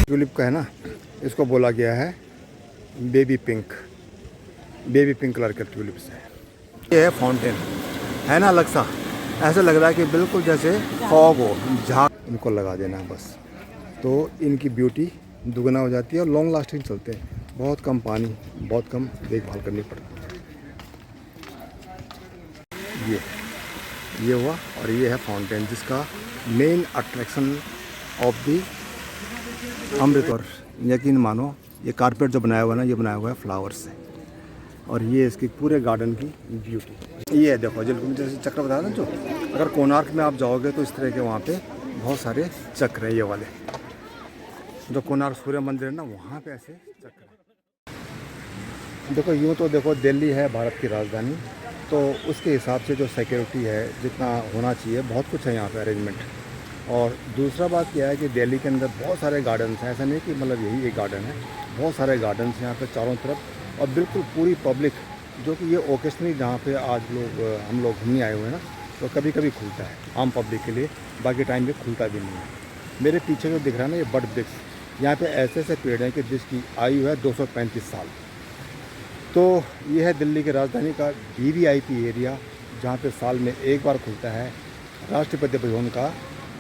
Tulip का है ना, इसको बोला गया है बेबी पिंक कलर के ट्यूलिप से। ये है फाउंटेन, है ना अलग सा, ऐसा लग रहा है कि बिल्कुल जैसे फॉग हो, झाग। इनको लगा देना है बस, तो इनकी ब्यूटी दुगना हो जाती है और लॉन्ग लास्टिंग चलते हैं। बहुत कम पानी, बहुत कम देखभाल करनी पड़ती है। ये हुआ, और ये है फाउंटेन जिसका मेन अट्रैक्शन ऑफ दी अमृत। और यकीन मानो ये कारपेट जो बनाया हुआ है ना, ये बनाया हुआ है फ्लावर से, और ये इसकी पूरे गार्डन की ब्यूटी। ये है देखो, जिनको जैसे चक्र बताया ना, जो अगर कोणार्क में आप जाओगे तो इस तरह के वहाँ पे बहुत सारे चक्र हैं। ये वाले जो कोणार्क सूर्य मंदिर है ना, वहाँ पे ऐसे चक्र हैं। देखो यूँ तो देखो, दिल्ली है भारत की राजधानी, तो उसके हिसाब से जो सिक्योरिटी है जितना होना चाहिए, बहुत कुछ है यहाँ पे अरेंजमेंट। और दूसरा बात क्या है कि दिल्ली के अंदर बहुत सारे गार्डन्स हैं, ऐसा नहीं कि मतलब यही एक गार्डन है, बहुत सारे गार्डन्स हैं यहाँ पे चारों तरफ। और बिल्कुल पूरी पब्लिक, जो कि ये ओकेशनली जहाँ पे आज हम लोग घूमने आए हुए हैं ना, तो कभी कभी खुलता है आम पब्लिक के लिए, बाकी टाइम पे खुलता भी नहीं है। मेरे पीछे जो दिख रहा है ना, ये बड वृक्ष, यहाँ पे ऐसे ऐसे पेड़ हैं कि जिसकी आयु है 235 साल। तो ये है दिल्ली की राजधानी का VVIP एरिया, जहाँ पे साल में एक बार खुलता है राष्ट्रपति भवन का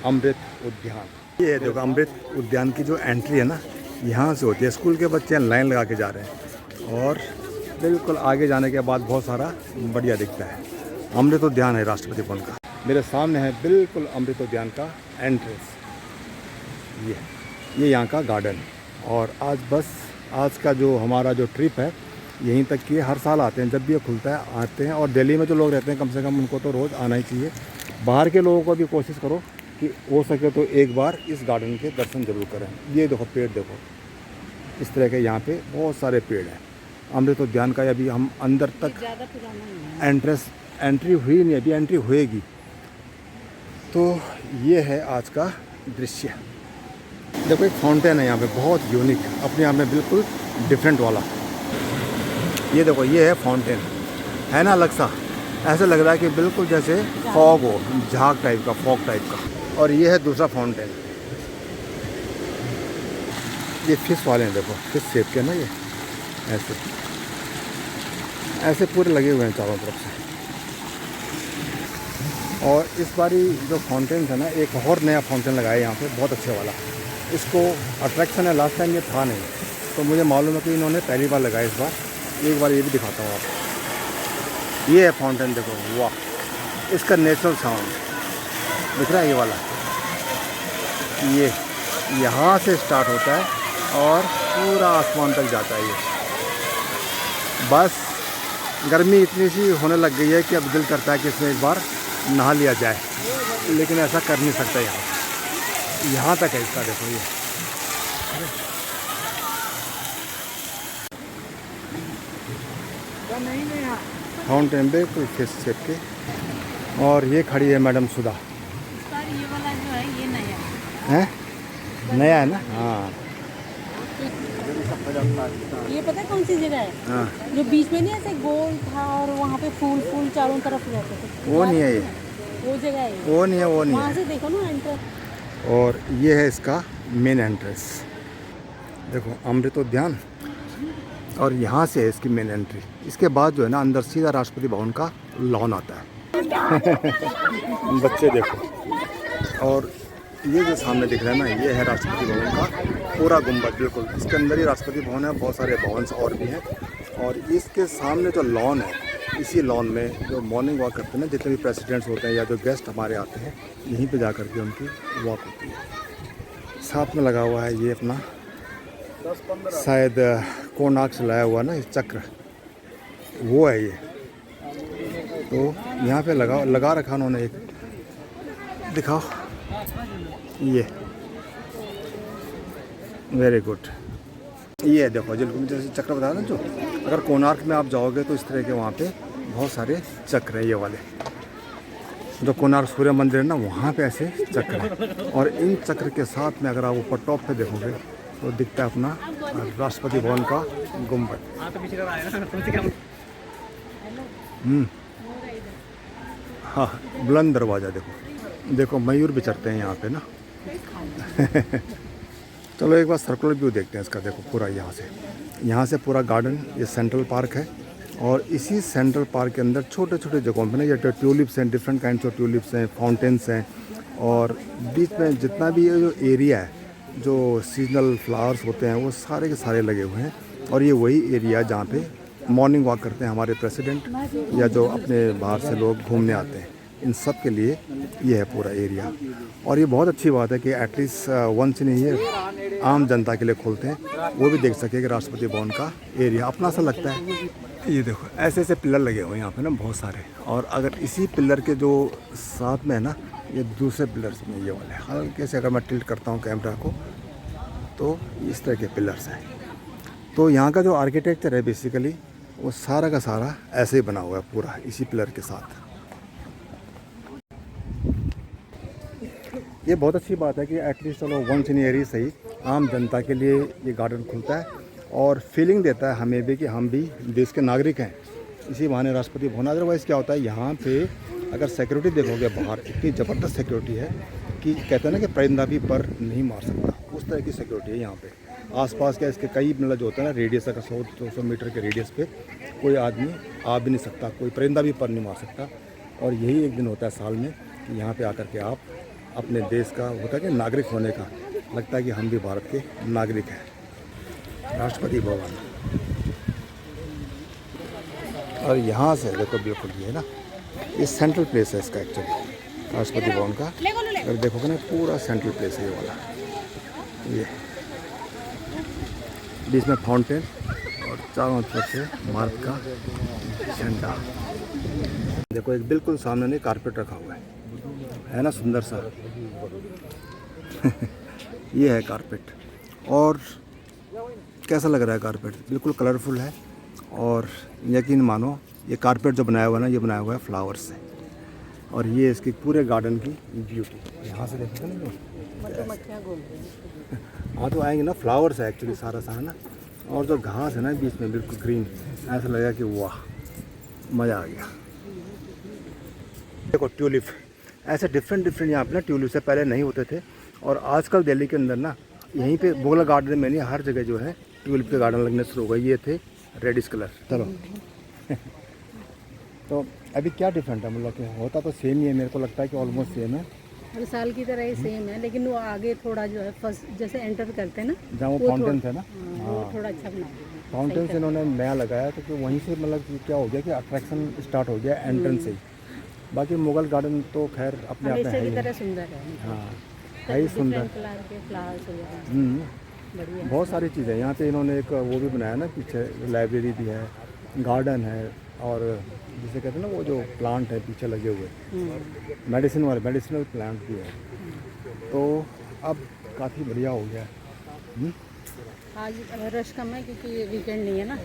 अमृत उद्यान। ये देखो, अमृत उद्यान की जो एंट्री है ना, यहाँ से होती है। स्कूल के बच्चे लाइन लगा के जा रहे हैं, और बिल्कुल आगे जाने के बाद बहुत सारा बढ़िया दिखता है। अमृत उद्यान है राष्ट्रपति भवन का। मेरे सामने है बिल्कुल अमृत उद्यान का एंट्रेंस। ये यहाँ का गार्डन। और आज का जो हमारा जो ट्रिप है यहीं तक की। हर साल आते हैं, जब भी ये खुलता है आते हैं। और दिल्ली में जो लोग रहते हैं, कम से कम उनको तो रोज़ आना ही चाहिए। बाहर के लोगों को भी कोशिश करो कि हो सके तो एक बार इस गार्डन के दर्शन जरूर करें। ये देखो पेड़, देखो इस तरह के यहाँ पे बहुत सारे पेड़ हैं अमृत उद्यान का। अभी हम अंदर तक एंट्री हुई नहीं, अभी एंट्री होएगी। तो ये है आज का दृश्य। देखो एक फाउंटेन है यहाँ पे, बहुत यूनिक, अपने आप में बिल्कुल डिफरेंट वाला। ये देखो, ये है फाउंटेन, है ना अलग सा, ऐसा लग रहा है कि बिल्कुल जैसे फॉग हो, झाग टाइप का, फॉग टाइप का। और ये है दूसरा फाउंटेन, ये फिश वाले हैं, देखो फिश शेप के ना, ये ऐसे पूरे लगे हुए हैं चारों तरफ से। और इस बारी जो फाउंटेन है ना, एक और नया फाउंटेन लगाया है यहाँ पे, बहुत अच्छे वाला। इसको अट्रैक्शन है, लास्ट टाइम ये था नहीं, तो मुझे मालूम है कि इन्होंने पहली बार लगाया इस बार। एक बार ये भी दिखाता हूँ आपको। ये है फाउंटेन, देखो वाह, इसका नेचुरल साउंड दिख रहा है, ये वाला। ये यहाँ से स्टार्ट होता है और पूरा आसमान तक जाता है। ये बस गर्मी इतनी सी होने लग गई है कि अब दिल करता है कि इसमें एक बार नहा लिया जाए, लेकिन ऐसा कर नहीं सकता। यहाँ तक है इसका, देखो ये फाउंटेन बिल्कुल फिश शेप के। और ये खड़ी है मैडम सुधा। ये वाला जो है ये नया है, नया है ना? हाँ, ये पता है कौन सी जगह है? हाँ, जो बीच में नहीं ऐसे गोल था और वहाँ पे फूल चारों तरफ रहते थे, वो नहीं है, ये वो जगह है। वो नहीं है, वो नहीं वहाँ है। से देखो ना एंटर। और ये है इसका मेन एंट्रेंस, देखो अमृत उद्यान, और यहाँ से है इसकी मेन एंट्री। इसके बाद जो है ना, अंदर सीधा राष्ट्रपति भवन का लॉन आता है। बच्चे देखो। और ये जो सामने दिख रहा है ना, ये है राष्ट्रपति भवन का पूरा गुंबद, बिल्कुल इसके अंदर ही राष्ट्रपति भवन है। बहुत सारे भवन और भी हैं। और इसके सामने जो लॉन है, इसी लॉन में जो मॉर्निंग वॉक करते हैं ना, जितने भी प्रेसिडेंट्स होते हैं या जो गेस्ट हमारे आते हैं, यहीं पे जा कर के उनकी वॉक होती है। साथ में लगा हुआ है ये अपना, शायद कोणार्क से लाया हुआ ना ये चक्र, वो है ये। तो यहाँ पे लगा रखा उन्होंने एक, दिखाओ, ये वेरी गुड। ये देखो, जिनको जैसे चक्र बताया ना, जो अगर कोणार्क में आप जाओगे तो इस तरह के वहाँ पे बहुत सारे चक्र हैं। ये वाले जो कोणार्क सूर्य मंदिर है ना, वहाँ पे ऐसे चक्र हैं। और इन चक्र के साथ में अगर आप ऊपर टॉप पे देखोगे तो दिखता है अपना राष्ट्रपति भवन का गुंबद। हाँ, बुलंद दरवाज़ा देखो। देखो मयूर भी चढ़ते हैं यहाँ पे ना। चलो एक बार सर्कुलर व्यू देखते हैं इसका। देखो पूरा यहाँ से पूरा गार्डन, ये सेंट्रल पार्क है और इसी सेंट्रल पार्क के अंदर छोटे छोटे जगहों पे ना ये ट्यूलिप्स हैं, डिफरेंट काइंड्स ऑफ ट्यूलिप्स हैं, फाउंटेन्स हैं और बीच में जितना भी ये जो एरिया है, जो सीजनल फ्लावर्स होते हैं वो सारे के सारे लगे हुए हैं। और ये वही एरिया जहाँ पे मॉर्निंग वॉक करते हैं हमारे प्रेसिडेंट या जो अपने बाहर से लोग घूमने आते हैं, इन सब के लिए ये है पूरा एरिया। और ये बहुत अच्छी बात है कि एटलीस्ट वंस इन ईयर आम जनता के लिए खोलते हैं, वो भी देख सके कि राष्ट्रपति भवन का एरिया अपना सा लगता है। ये देखो ऐसे ऐसे पिलर लगे हुए हैं यहाँ पे ना बहुत सारे। और अगर इसी पिलर के जो साथ में है ना, ये दूसरे पिलर्स में ये वाले हल्के से अगर मैं टिल्ट करता हूँ कैमरा को तो इस तरह के पिलर्स हैं। तो यहाँ का जो आर्किटेक्चर है बेसिकली वो सारा का सारा ऐसे ही बना हुआ है पूरा इसी पिलर के साथ। ये बहुत अच्छी बात है कि एटलीस्ट चलो वंस इन ईयर ही सही आम जनता के लिए ये गार्डन खुलता है और फीलिंग देता है हमें भी कि हम भी देश के नागरिक हैं। इसी बहाने राष्ट्रपति भवन। अदरवाइज़ क्या होता है यहाँ पे अगर सिक्योरिटी देखोगे बाहर इतनी ज़बरदस्त सिक्योरिटी है कि कहते हैं ना कि परिंदा भी पर नहीं मार सकता, उस तरह की सिक्योरिटी है यहाँ पे। आसपास क्या इसके कई मतलब जो होता है ना रेडियस, अगर 100-200 मीटर के रेडियस पे कोई आदमी आ भी नहीं सकता, कोई परिंदा भी पर नहीं मार सकता। और यही एक दिन होता है साल में कि यहाँ पे आकर के आप अपने देश का होता है कि नागरिक होने का लगता है कि हम भी भारत के नागरिक हैं। राष्ट्रपति भवन और यहाँ से देखो बिल्कुल ये है ना, ये सेंट्रल प्लेस है इसका एक्चुअली राष्ट्रपति भवन का। अगर देखोगे ना पूरा सेंट्रल प्लेस है ये वाला, ये बीच में फाउंटेन और चारों तरफ से भारत का झंडा। देखो एक बिल्कुल सामने नहीं कारपेट रखा हुआ है ना, सुंदर सा। ये है कारपेट। और कैसा लग रहा है कारपेट? बिल्कुल कलरफुल है। और यकीन मानो ये कारपेट जो बनाया हुआ है ना, ये बनाया हुआ है फ्लावर्स से। और ये इसकी पूरे गार्डन की ब्यूटी। यहाँ से देखो ना, मधुमक्खियाँ घूम रही हैं। हाँ तो आएंगे ना, फ्लावर्स है एक्चुअली सारा सारा ना। और जो घास है ना बीच में बिल्कुल ग्रीन, ऐसा लगा कि वाह मज़ा आ गया। देखो ट्यूलिप ऐसे डिफरेंट यहाँ पे ना ट्यूलिप से पहले नहीं होते थे। और आजकल दिल्ली के अंदर ना यहीं पे मुगल गार्डन में नहीं, हर जगह जो है ट्यूलिप के गार्डन लगने शुरू हो गए। ये थे रेडिश कलर। चलो तो अभी क्या डिफरेंट है? मतलब कि होता तो सेम ही है, मेरे को लगता है कि ऑलमोस्ट सेम है, हर साल की तरह ही सेम है। लेकिन वो आगे थोड़ा जो है फर्स्ट जैसे एंटर करते हैं ना, जहाँ वो फाउंटेन थे ना, वो थोड़ा अच्छा बना दिया। फाउंटेन से इन्होंने नया लगाया तो कि वहीं से मतलब कि क्या हो गया कि अट्रैक्शन स्टार्ट हो गया एंट्रेंस से ही। बाकी मुगल गार्डन तो खैर अपने आप में हमेशा है की ही। तरह सुंदर है। हाँ है ही सुंदर। कलर के फ्लावर्स वगैरह बढ़िया। बहुत सारी चीज़ें यहाँ पे इन्होंने एक वो भी बनाया ना पीछे, लाइब्रेरी भी है, गार्डन है और जिसे कहते हैं ना वो जो प्लांट है पीछे लगे हुए मेडिसिनल प्लांट भी है। तो अब काफ़ी बढ़िया हो गया। आज रश कम है क्योंकि ये वीकेंड नहीं है ना,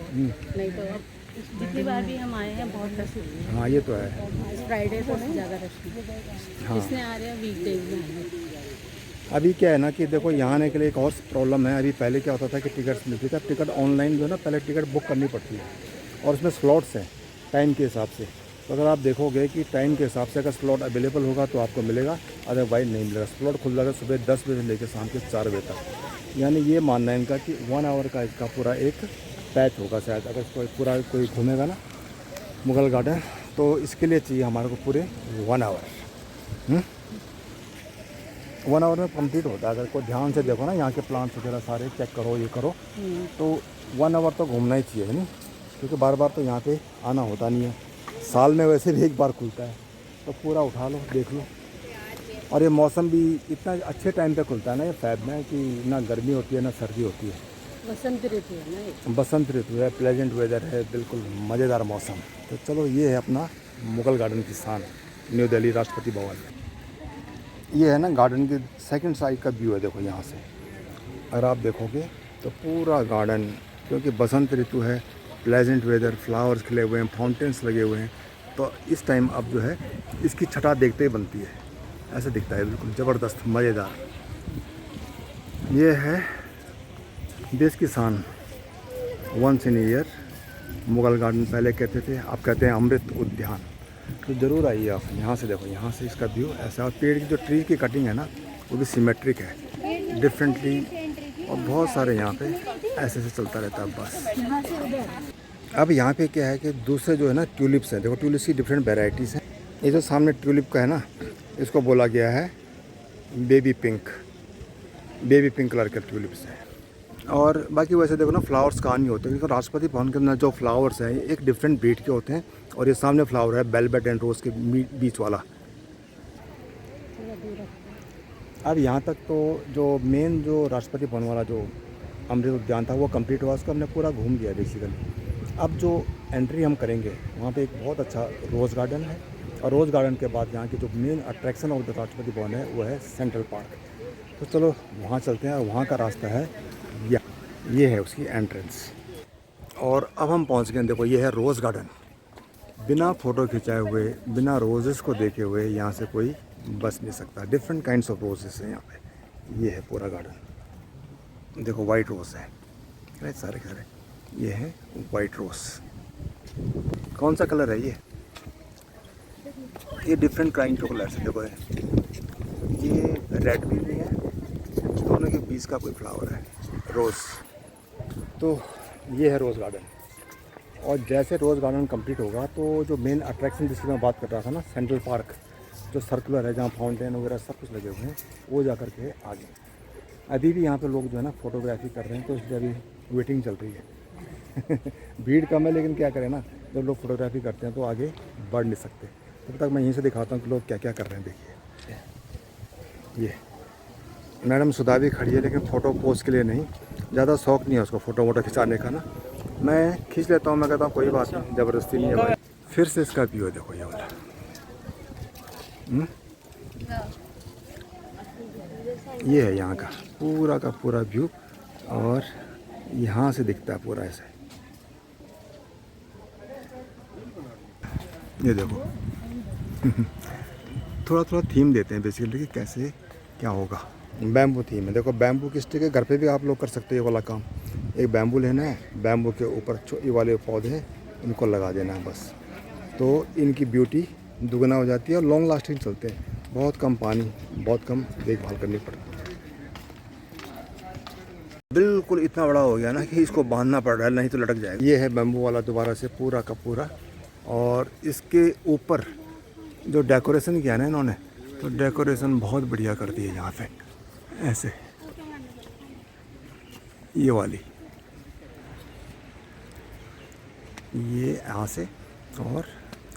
नहीं तो अब जितनी बार भी हम आए हैं बहुत रश है। हाँ ये तो है। फ्राइडे को ज़्यादा रश नहीं। हाँ इसलिए आ रहे हैं वीकडेज में। अभी क्या है ना कि देखो यहाँ आने के लिए एक और प्रॉब्लम है। अभी पहले क्या होता था कि टिकट्स मिलती थी, अब टिकट ऑनलाइन जो है ना पहले टिकट बुक करनी पड़ती है और उसमें स्लॉट्स हैं टाइम के हिसाब से। तो अगर आप देखोगे कि टाइम के हिसाब से अगर स्लॉट अवेलेबल होगा तो आपको मिलेगा, अदरवाइज नहीं मिलेगा। स्लॉट खुल जाएगा सुबह 10 बजे से लेकर शाम के 4 बजे तक। यानी ये मानना है इनका कि 1 आवर का इसका पूरा एक पैच होगा शायद। अगर कोई घूमेगा ना मुगल गार्डन तो इसके लिए चाहिए हमारे को पूरे 1 आवर। 1 आवर में कंप्लीट होता है। अगर कोई ध्यान से देखो ना यहाँ के प्लांट्स वगैरह सारे चेक करो, ये करो, तो 1 आवर तो घूमना ही चाहिए नहीं, क्योंकि बार बार तो यहाँ पे आना होता नहीं है। साल में वैसे भी एक बार खुलता है तो पूरा उठा लो, देख लो। और ये मौसम भी इतना अच्छे टाइम पे खुलता है ना ये फ़ैब में, कि ना गर्मी होती है ना सर्दी होती है। बसंत ऋतु है ना ये। बसंत ऋतु है, प्लेजेंट वेदर है, बिल्कुल मज़ेदार मौसम। तो चलो ये है अपना मुगल गार्डन की शान, न्यू दिल्ली राष्ट्रपति भवन। ये है ना गार्डन के सेकंड साइड का व्यू है। देखो यहाँ से अगर आप देखोगे तो पूरा गार्डन, क्योंकि बसंत ऋतु है, प्लेजेंट वेदर, फ्लावर्स खिले हुए हैं, फाउंटेन्स लगे हुए हैं, तो इस टाइम अब जो है इसकी छटा देखते ही बनती है। ऐसे दिखता है बिल्कुल ज़बरदस्त मज़ेदार। ये है देश की शान, once in year Mughal garden. पहले कहते थे, अब कहते हैं अमृत उद्यान। तो ज़रूर आइए आप। यहाँ से देखो, यहाँ से इसका व्यू ऐसा, और पेड़ की जो ट्री की कटिंग है ना वो भी सिमेट्रिक है डिफरेंटली, और बहुत सारे यहाँ पे ऐसे ऐसे चलता रहता है बस। अब यहाँ पे क्या है कि दूसरे जो है ना ट्यूलिप्स हैं, देखो ट्यूलिप्स की डिफरेंट वेराइटीज़ हैं। ये जो सामने ट्यूलिप का है ना, इसको बोला गया है बेबी पिंक कलर के ट्यूलिप्स हैं। और बाकी वैसे देखो ना फ्लावर्स कहाँ नहीं होते, क्योंकि राष्ट्रपति भवन के अंदर जो फ्लावर्स हैं एक डिफरेंट ब्रीड के होते हैं, और ये सामने फ्लावर है वेलवेट एंड रोज़ के बीच वाला। अब यहाँ तक तो जो मेन जो राष्ट्रपति भवन वाला जो अमृत उद्यान था वो कंप्लीट हुआ, उसको हमने पूरा घूम लिया बेसिकली। अब जो एंट्री हम करेंगे वहाँ पे एक बहुत अच्छा रोज़ गार्डन है, और रोज़ गार्डन के बाद यहाँ की जो main attraction of the Rashtrapati Bhavan है वो है सेंट्रल पार्क। तो चलो वहाँ चलते हैं, और वहाँ का रास्ता है ये है उसकी एंट्रेंस। और अब हम पहुँच गए, देखो ये है रोज़ गार्डन। बिना फ़ोटो खिंचाए हुए, बिना रोजेस को देखे हुए यहाँ से कोई बच नहीं सकता। डिफरेंट काइंड्स ऑफ रोजेस हैं यहाँ पे। ये है पूरा गार्डन, देखो वाइट रोज़ है सारे सारे, ये है वाइट रोज़। कौन सा कलर है ये डिफरेंट काइंड के कलर है। देखो ये रेड भी है, दोनों के बीच का कोई फ्लावर है रोज़। तो ये है रोज़ गार्डन। और जैसे रोज़ गार्डन कंप्लीट होगा तो जो मेन अट्रैक्शन जिसकी मैं बात कर रहा था ना, सेंट्रल पार्क जो सर्कुलर है, जहाँ फाउंटेन वगैरह सब कुछ लगे हुए हैं, वो जा कर के आगे। अभी भी यहाँ पे लोग जो है ना फ़ोटोग्राफी कर रहे हैं, तो इसलिए अभी वेटिंग चल रही है। भीड़ कम है, लेकिन क्या करें ना, जब लोग फोटोग्राफी करते हैं तो आगे बढ़ नहीं सकते। तब तक मैं यहीं से दिखाता हूँ कि लोग क्या क्या कर रहे हैं। देखिए ये मैडम सुधा भी खड़ी है, लेकिन फ़ोटो पोज के लिए नहीं, ज़्यादा शौक़ नहीं है उसको फ़ोटो वोटो खिंचाने का ना। मैं खींच लेता हूँ, मैं कहता हूँ कोई बात नहीं, ज़बरदस्ती नहीं है भाई। फिर से इसका व्यू है, देखो ये वाला। ये है यहाँ का पूरा व्यू, और यहाँ से दिखता है पूरा ऐसे। ये देखो थोड़ा थीम देते हैं बेसिकली कि कैसे क्या होगा। बैम्बू थीम है, देखो बैम्बू की स्टिक है, घर पे भी आप लोग कर सकते हो ये वाला काम। एक बैम्बू लेना है, बैम्बू के ऊपर ये वाले पौधे हैं, इनको लगा देना है बस। तो इनकी ब्यूटी दुगना हो जाती है, और लॉन्ग लास्टिंग चलते हैं। बहुत कम पानी, बहुत कम देखभाल करनी पड़ती है। बिल्कुल इतना बड़ा हो गया ना कि इसको बांधना पड़ रहा है, नहीं तो लटक जाएगा। ये है बैम्बू वाला दोबारा से पूरा का पूरा, और इसके ऊपर जो डेकोरेशन किया ना इन्होंने, तो डेकोरेशन बहुत बढ़िया कर दी है यहाँ पे ऐसे, ये वाली, ये यहाँ से और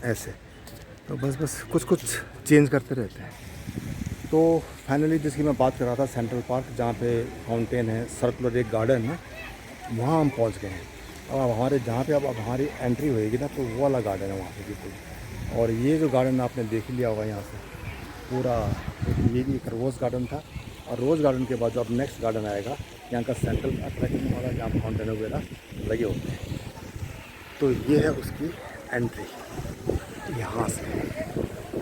ऐसे। तो बस कुछ चेंज करते रहते हैं। तो फाइनली जिसकी मैं बात कर रहा था, सेंट्रल पार्क, जहाँ पे फाउंटेन है, सर्कुलर एक गार्डन है, वहाँ हम पहुँच गए हैं। अब हमारे जहाँ पे अब हमारी एंट्री होएगी ना, तो वो वाला गार्डन है वहाँ पे बिल्कुल। और ये जो गार्डन आपने देख लिया होगा यहाँ से पूरा, ये भी एक रोज़ गार्डन था। और रोज़ गार्डन के बाद जो अब नेक्स्ट गार्डन आएगा, यहाँ का सेंट्रल अट्रैक्शन वाला, जहाँ फाउंटेन वगैरह लगे होते हैं। तो ये है उसकी एंट्री यहाँ से।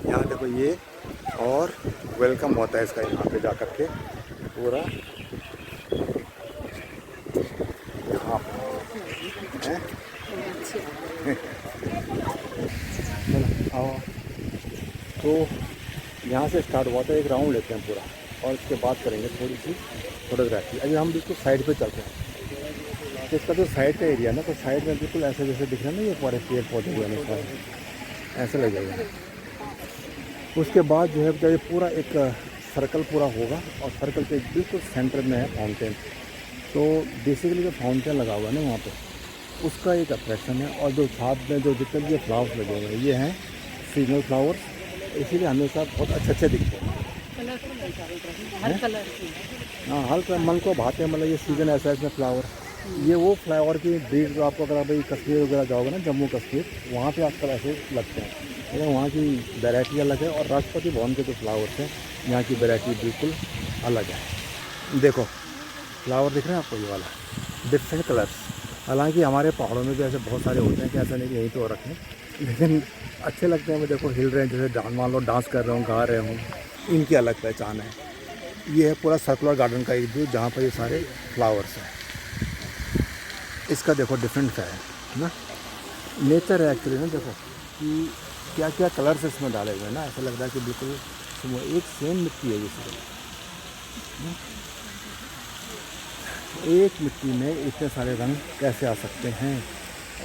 यहाँ देखो ये, और वेलकम होता है इसका यहाँ पे जा कर के पूरा यहाँ पे है। आओ, तो यहाँ से स्टार्ट हुआ था, एक राउंड लेते हैं पूरा, और इसके बाद करेंगे थोड़ी सी फोटोग्राफी। अभी हम बिल्कुल साइड पे चलते हैं। तो इसका जो साइड का एरिया ना, तो साइड में बिल्कुल ऐसे जैसे दिख रहे हैं ना, ये पूरे पेड़ पौधे हुए हैं सारे, ऐसे लगेगा। उसके बाद जो है जब ये पूरा एक सर्कल पूरा होगा, और सर्कल के बिल्कुल सेंटर में है फाउंटेन। तो बेसिकली जो फाउंटेन लगा हुआ है ना वहाँ पे, उसका एक अट्रैक्शन है। और जो साथ में जो जितने भी फ्लावर्स लगे हुए हैं, ये हैं सीजनल फ्लावर्स, इसीलिए हमेशा बहुत अच्छे दिखते हैं। हर कलर की, हाँ, हर मन को भाते हैं, मतलब ये सीज़न ऐसा है इसमें फ्लावर। ये वो फ्लावर की ब्रीड जो आपको, अगर भाई कश्मीर वगैरह जाओगे ना, जम्मू कश्मीर, वहाँ पे आजकल ऐसे लगते हैं, लेकिन वहाँ की वैरायटी अलग है। और राष्ट्रपति भवन के जो फ्लावर्स हैं, यहाँ की वैरायटी बिल्कुल अलग है। देखो फ्लावर दिख रहे हैं आपको, ये वाला डिफरेंट कलर्स। हालांकि हमारे पहाड़ों में भी ऐसे बहुत सारे होते हैं कि ऐसा नहीं कि यहीं तो रखें, लेकिन अच्छे लगते हैं। मैं देखो हिल रहे हैं, जैसे मान लो डांस कर रहा हूँ, गा रहे हूँ, इनकी अलग पहचान है। ये है पूरा सर्कुलर गार्डन का एक व्यू, जहाँ पर ये सारे फ्लावर्स हैं। इसका देखो डिफरेंट है ना, नेचर है एक्चुअली ना। देखो कि क्या क्या कलर्स इसमें डाले हुए हैं ना, ऐसा लग रहा है कि बिल्कुल एक सेम मिट्टी है जैसे। एक मिट्टी में इतने सारे रंग कैसे आ सकते हैं।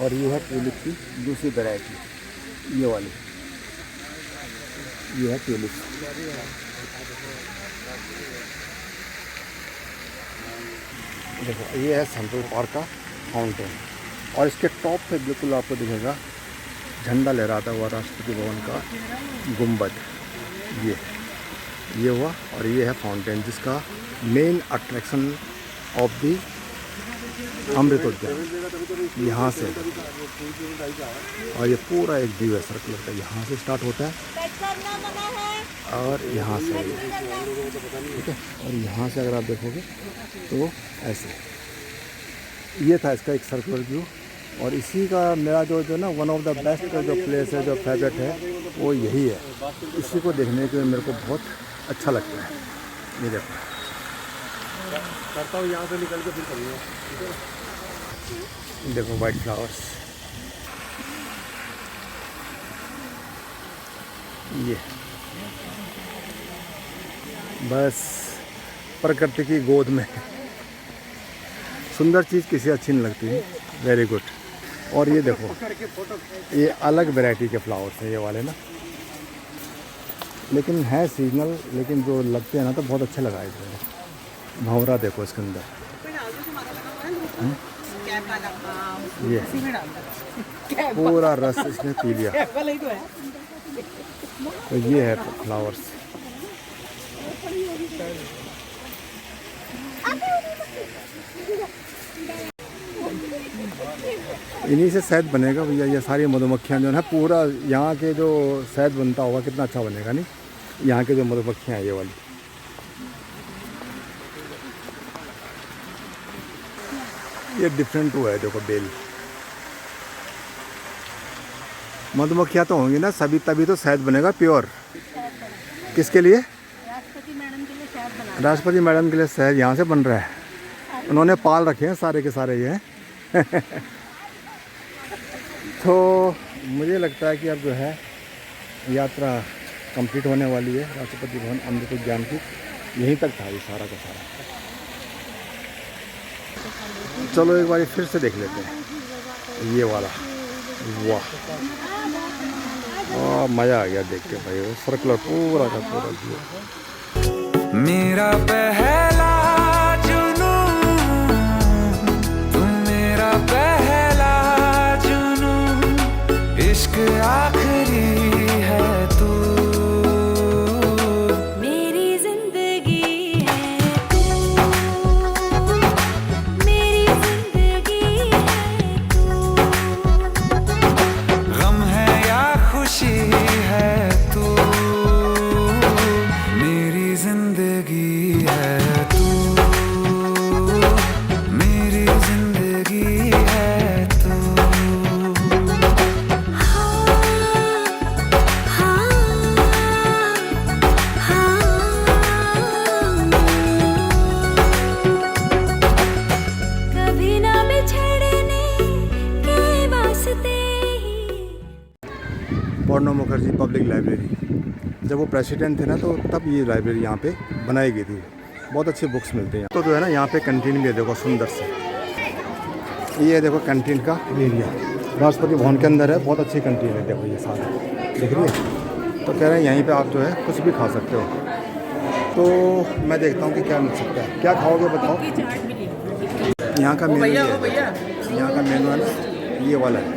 और ये है ट्यूलिप की दूसरी वैरायटी, ये वाली, ये है ट्यूलिप। देखो ये है सेंट्रल पार्क का फाउंटेन, और इसके टॉप पे बिल्कुल आपको दिखेगा झंडा लहराता हुआ राष्ट्रपति भवन का गुंबद। ये हुआ, और ये है फाउंटेन जिसका मेन अट्रैक्शन ऑफ दी अमृत उद्यान, यहाँ से। और ये पूरा एक व्यू है सर्कुलर का, यहाँ से स्टार्ट होता है और यहाँ से, ठीक है। और यहाँ से अगर आप देखोगे तो ऐसे, ये था इसका एक सर्कुलर व्यू। और इसी का मेरा जो ना वन ऑफ द बेस्ट जो प्लेस है, जो फेवरेट है, वो यही है। इसी को देखने के लिए मेरे को बहुत अच्छा लगता है। ये देखो करता हूँ यहाँ से निकल के फिर करूँगा। देखो वाइट फ्लावर्स, ये बस प्रकृति की गोद में सुंदर चीज़ किसी अच्छी नहीं लगती है। Very good. और ये देखो, ये अलग वैरायटी के फ्लावर्स हैं ये वाले ना, लेकिन है सीजनल, लेकिन जो लगते हैं ना तो बहुत अच्छे लगाए थे। भंवरा देखो इसके अंदर, ये पूरा रस इसने पी लिया। तो ये है फ्लावर्स। इन्हीं से शहद बनेगा भैया। ये सारी मधुमक्खियाँ जो है पूरा यहाँ के जो शहद बनता होगा कितना अच्छा बनेगा नहीं, यहाँ के जो मधुमक्खियाँ हैं ये वाली। ये डिफरेंट हुआ है देखो, बेल। मधुमक्खियाँ तो होंगी ना सभी, तभी तो शहद बनेगा प्योर। किसके लिए? राष्ट्रपति मैडम के लिए शहद बना। राष्ट्रपति मैडम के लिए शहद यहाँ से बन रहा है। उन्होंने पाल रखे हैं सारे के सारे ये। तो मुझे लगता है कि अब जो है यात्रा कंप्लीट होने वाली है। राष्ट्रपति भवन अमृत उद्यान की यहीं तक था ये सारा का सारा। चलो एक बार फिर से देख लेते हैं ये वाला। वाह, मज़ा आ गया देख के भाई, वो सर्कुलर पूरा का पूरा व्यू। मेरा पहला जुनून, तुम मेरा पहला जुनून, इश्क आखिरी है तू, मेरी जिंदगी है तू, मेरी जिंदगी है तू, गम है या खुशी है तू, मेरी जिंदगी है तू, मेरी जिंदगी है तू। कभी ना बिछड़ने के वास्ते ही। प्रणब मुखर्जी पब्लिक लाइब्रेरी, जब वो प्रेसिडेंट थे ना तो तब ये लाइब्रेरी यहाँ पे बनाई गई थी। बहुत अच्छी बुक्स मिलते हैं। तो जो है ना यहाँ पे कैंटीन भी है देखो सुंदर से। ये देखो कैंटीन का एरिया राष्ट्रपति भवन के अंदर है। बहुत अच्छी कैंटीन है देखो, ये सारा दिख रही है। तो कह रहे हैं यहीं पे आप जो है कुछ भी खा सकते हो। तो मैं देखता हूँ कि क्या मिल सकता है। क्या खाओगे बताओ? यहाँ का मेनू, यहाँ का मेनू है ना ये वाला है।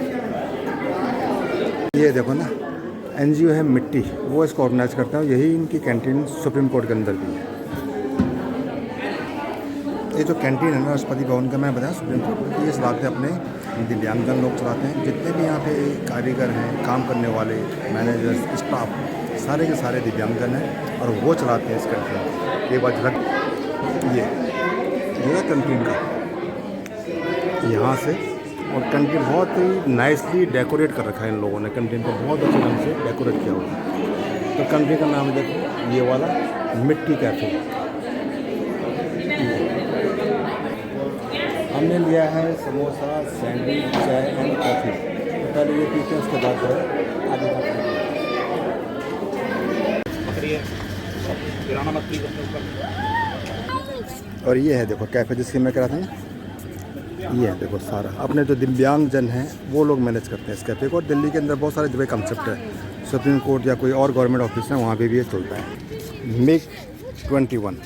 ये देखो ना, एनजीओ है मिट्टी, वो इसको ऑर्गेनाइज करता है। यही इनकी कैंटीन सुप्रीम कोर्ट के अंदर भी है। ये जो कैंटीन है ना राष्ट्रपति भवन का, मैं बताया सुप्रीम कोर्ट में, ये चलाते अपने दिव्यांगजन लोग चलाते हैं। जितने भी यहाँ पे कारीगर हैं, काम करने वाले, मैनेजर्स, स्टाफ, सारे के सारे दिव्यांगजन हैं और वो चलाते हैं इस कैंटीन। एक बार झलक ये है कैंटीन का यहाँ से। और कैंटीन बहुत ही नाइसली डेकोरेट कर रखा है इन लोगों ने। कैंटीन को बहुत अच्छे ढंग से डेकोरेट किया हुआ है। तो कैंटीन का नाम देखो ये वाला मिट्टी कैफ़े। हमने लिया है समोसा, सैंडविच, चाय एंड कॉफ़ी। तो पहले ये पीते हैं, उसके बाद जो है आगे का और ये है देखो कैफ़े जिसकी मैं कह रहा था ना, ये है देखो सारा अपने जो दिव्यांग जन हैं वो लोग मैनेज करते हैं इस कैफ़े को। और दिल्ली के अंदर बहुत सारे जगह कंसेप्ट है, सुप्रीम कोर्ट या कोई और गवर्नमेंट ऑफिस है वहाँ पे भी ये चलता है। मिग 21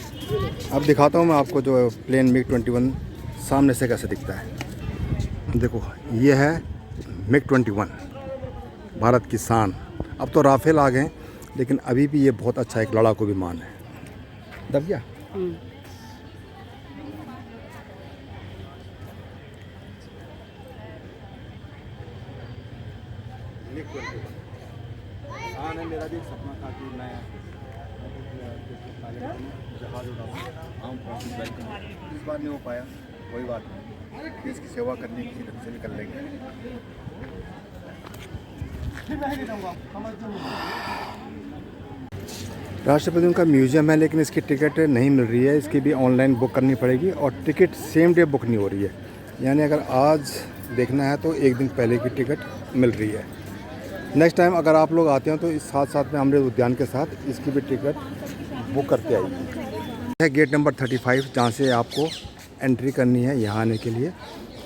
अब दिखाता हूँ मैं आपको जो प्लेन मिग 21 सामने से कैसे दिखता है। देखो ये है मिग 21 भारत की शान। अब तो राफेल आ गए लेकिन अभी भी ये बहुत अच्छा एक लड़ाकू विमान है। दब गया। हाँ नहीं, मेरा भी एक सपना था कि मैं जहाज उड़ाऊँ, इस बार नहीं हो पाया, कोई बात नहीं, देश की सेवा करने की ढंग से निकल लेंगे। राष्ट्रपति उनका म्यूज़ियम है लेकिन इसकी टिकट नहीं मिल रही है, इसकी भी ऑनलाइन बुक करनी पड़ेगी और टिकट सेम डे बुक नहीं हो रही है। यानी अगर आज देखना है तो एक दिन पहले की टिकट मिल रही है। नेक्स्ट टाइम अगर आप लोग आते हो तो इस साथ साथ में अमृत उद्यान के साथ इसकी भी टिकट बुक करके आइए। यह गेट नंबर 35 जहाँ से आपको एंट्री करनी है यहाँ आने के लिए।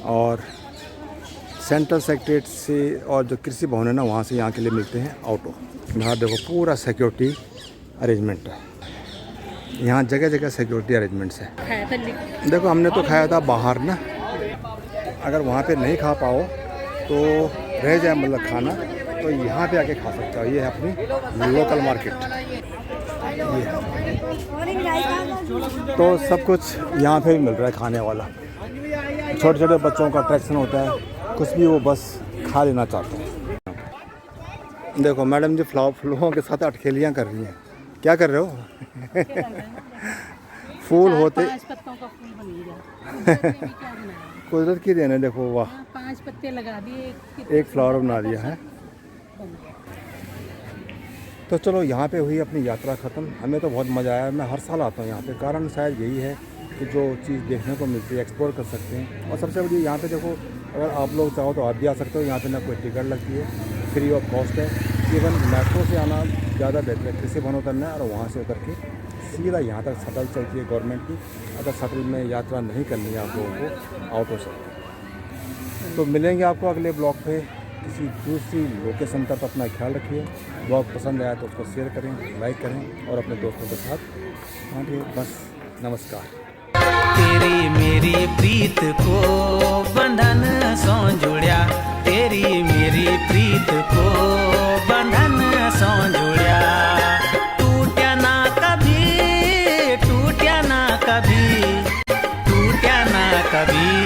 और सेंट्रल सेक्रेटरीट से और जो कृषि भवन है ना वहाँ से यहाँ के लिए मिलते हैं ऑटो। यहाँ देखो पूरा सिक्योरिटी अरेंजमेंट है, यहाँ जगह जगह सिक्योरिटी अरेंजमेंट्स है। देखो हमने तो खाया था बाहर ना, अगर वहाँ पे नहीं खा पाओ तो रह जाए मतलब खाना तो यहाँ पे आके खा सकते हो। ये है अपनी लोकल मार्केट, ये तो सब कुछ यहाँ पे भी मिल रहा है खाने वाला। छोटे छोटे बच्चों का अट्रैक्शन होता है, कुछ भी वो बस खा लेना चाहते हैं। देखो मैडम जी फूलों के साथ अटखेलियाँ कर रही हैं। क्या कर रहे हो? फूल होते 5 पत्तों का फूल बन गया। कुदरत की देन है। देखो वाह, 5 पत्ते लगा दिए, एक फ्लावर बना दिया है। तो चलो यहाँ पे हुई अपनी यात्रा ख़त्म। हमें तो बहुत मज़ा आया, मैं हर साल आता हूँ यहाँ पे। कारण शायद यही है कि जो चीज़ देखने को मिलती है एक्सप्लोर कर सकते हैं। और सबसे बड़ी यहाँ पे देखो, अगर आप लोग चाहो तो आप भी आ सकते हो। यहाँ पे ना कोई टिकट लगती है, फ्री ऑफ कॉस्ट है। इवन मेट्रो से आना ज़्यादा बेहतर है, कृषि भवन उतरना है और वहाँ से उतर के सीधा यहाँ तक शटल चलती है गवर्नमेंट की। अगर शटल में यात्रा नहीं करनी है आप लोगों को ऑटो से, तो मिलेंगे आपको अगले ब्लॉग पे किसी दूसरी लोकेशन तक। अपना ख्याल रखिए। ब्लॉग पसंद आया तो उसको शेयर करें, लाइक करें और अपने दोस्तों के साथ बांटिए। बस नमस्कार। तेरी मेरी प्रीत को बंधन सो जुड़िया, तेरी मेरी प्रीत को बंधन सो जुड़िया। टूटा ना कभी, टूटा ना कभी, टूटा ना कभी।